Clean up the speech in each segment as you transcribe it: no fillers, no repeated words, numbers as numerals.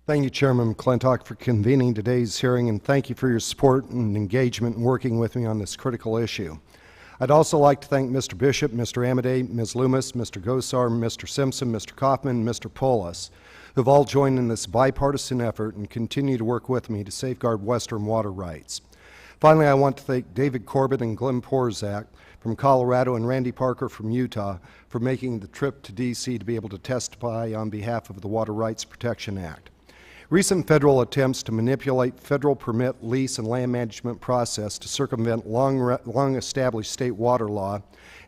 Thank you, Chairman McClintock, for convening today's hearing, and thank you for your support and engagement in working with me on this critical issue. I'd also like to thank Mr. Bishop, Mr. Amade, Ms. Loomis, Mr. Gosar, Mr. Simpson, Mr. Kaufman, and Mr. Polis, who have all joined in this bipartisan effort and continue to work with me to safeguard Western water rights. Finally, I want to thank David Corbett and Glenn Porzak from Colorado and Randy Parker from Utah for making the trip to D.C. to be able to testify on behalf of the Water Rights Protection Act. Recent federal attempts to manipulate federal permit, lease, and land management process to circumvent long-established state water law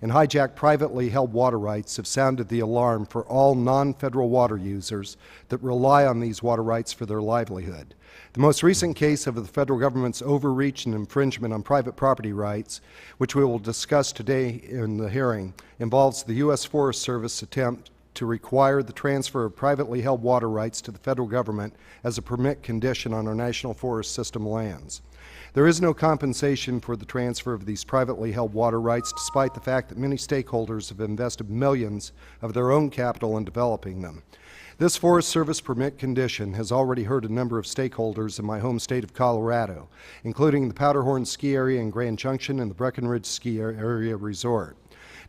and hijack privately held water rights have sounded the alarm for all non-federal water users that rely on these water rights for their livelihood. The most recent case of the federal government's overreach and infringement on private property rights, which we will discuss today in the hearing, involves the U.S. Forest Service attempt to require the transfer of privately held water rights to the federal government as a permit condition on our national forest system lands. There is no compensation for the transfer of these privately held water rights, despite the fact that many stakeholders have invested millions of their own capital in developing them. This Forest Service permit condition has already hurt a number of stakeholders in my home state of Colorado, including the Powderhorn Ski Area in Grand Junction and the Breckenridge Ski Area Resort.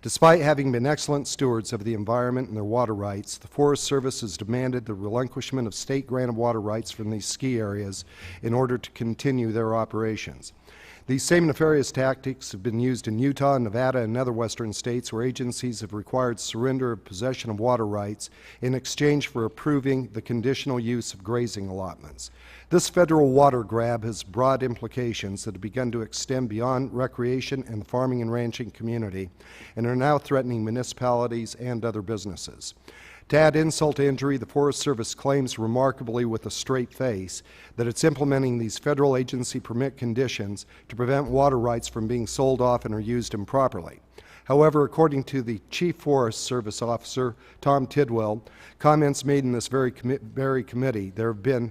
Despite having been excellent stewards of the environment and their water rights, the Forest Service has demanded the relinquishment of state-granted water rights from these ski areas in order to continue their operations. These same nefarious tactics have been used in Utah, Nevada, and other western states where agencies have required surrender of possession of water rights in exchange for approving the conditional use of grazing allotments. This federal water grab has broad implications that have begun to extend beyond recreation and the farming and ranching community and are now threatening municipalities and other businesses. To add insult to injury, the Forest Service claims remarkably with a straight face that it's implementing these federal agency permit conditions to prevent water rights from being sold off and or used improperly. However, according to the Chief Forest Service Officer, Tom Tidwell, comments made in this very committee, there have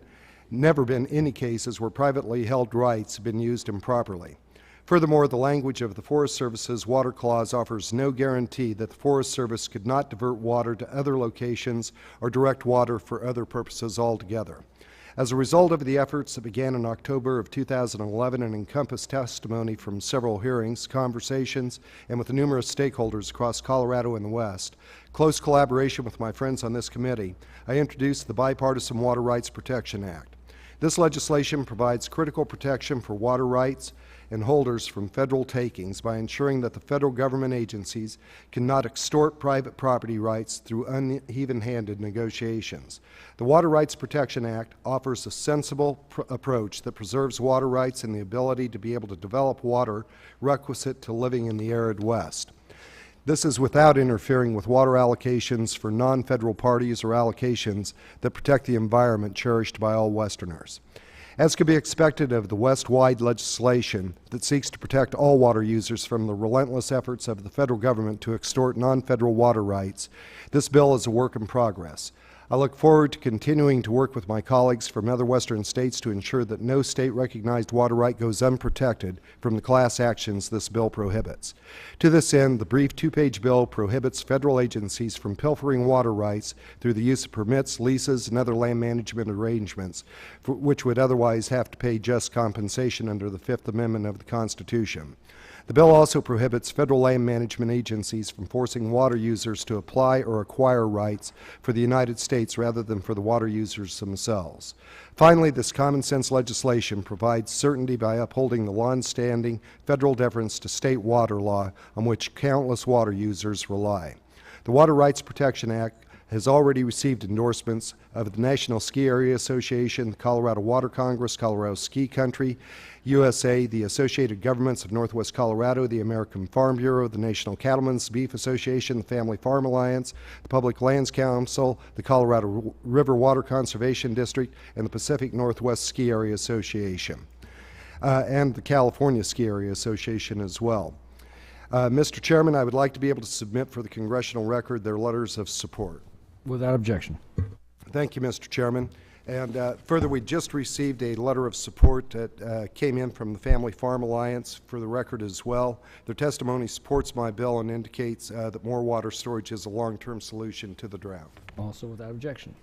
never been any cases where privately held rights have been used improperly. Furthermore, the language of the Forest Service's water clause offers no guarantee that the Forest Service could not divert water to other locations or direct water for other purposes altogether. As a result of the efforts that began in October of 2011 and encompassed testimony from several hearings, conversations, and with numerous stakeholders across Colorado and the West, close collaboration with my friends on this committee, I introduced the Bipartisan Water Rights Protection Act. This legislation provides critical protection for water rights and holders from federal takings by ensuring that the federal government agencies cannot extort private property rights through uneven-handed negotiations. The Water Rights Protection Act offers a sensible approach that preserves water rights and the ability to be able to develop water requisite to living in the arid West. This is without interfering with water allocations for non-federal parties or allocations that protect the environment cherished by all Westerners. As could be expected of the West-wide legislation that seeks to protect all water users from the relentless efforts of the federal government to extort non-federal water rights, this bill is a work in progress. I look forward to continuing to work with my colleagues from other western states to ensure that no state-recognized water right goes unprotected from the class actions this bill prohibits. To this end, the brief two-page bill prohibits federal agencies from pilfering water rights through the use of permits, leases, and other land management arrangements, which would otherwise have to pay just compensation under the Fifth Amendment of the Constitution. The bill also prohibits federal land management agencies from forcing water users to apply or acquire rights for the United States rather than for the water users themselves. Finally, this common sense legislation provides certainty by upholding the long-standing federal deference to state water law on which countless water users rely. The Water Rights Protection Act has already received endorsements of the National Ski Area Association, the Colorado Water Congress, Colorado Ski Country, USA, the Associated Governments of Northwest Colorado, the American Farm Bureau, the National Cattlemen's Beef Association, the Family Farm Alliance, the Public Lands Council, the Colorado River Water Conservation District, and the Pacific Northwest Ski Area Association, and the California Ski Area Association as well. Mr. Chairman, I would like to be able to submit for the congressional record their letters of support. Without objection. Thank you, Mr. Chairman. And further, we just received a letter of support that came in from the Family Farm Alliance for the record as well. Their testimony supports my bill and indicates that more water storage is a long-term solution to the drought. Also without objection.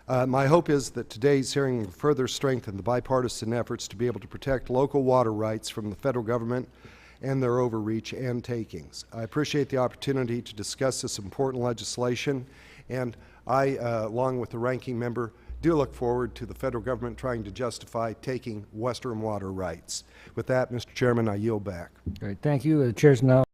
My hope is that today's hearing will further strengthen the bipartisan efforts to be able to protect local water rights from the federal government and their overreach and takings. I appreciate the opportunity to discuss this important legislation, and I, along with the ranking member, do look forward to the federal government trying to justify taking Western water rights. With that, Mr. Chairman, I yield back. Great, thank you. The chair's now